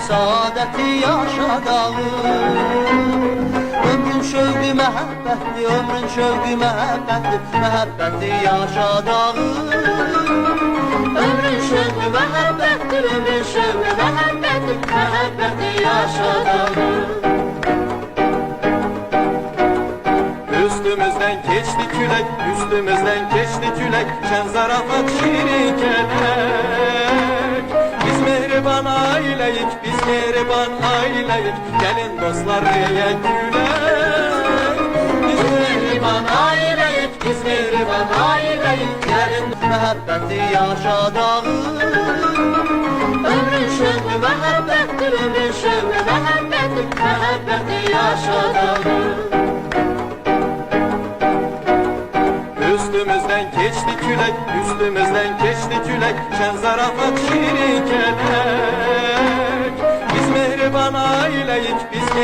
saadeti yaşadalım. Ömrün şövqü məhəbbətli, ömrün şövqü məhəbbətli, məhəbbətli yaşadalım. Ömrün şövqü məhəbbətli, ömrün şövqü məhəbbətli, məhəbbətli yaşadalım. Üstümüzden geçti külek, üstümüzden geçti külek, şen zarafat şirin kelek. Biz mehriban aileyik, biz mehriban aileyik, gelin dostlar riye gülek. Biz mehriban aileyik, biz mehriban aileyik, gelin məhəbbəti yaşadalım. Ömrün şövqü məhəbbətli, ömrün şövqü məhəbbətli, məhəbbəti yaşadalım. Üstümüzden geçti külek, üstümüzden geçti külek, şen zarafat şirin kelek. Biz mehriban aileyik, biz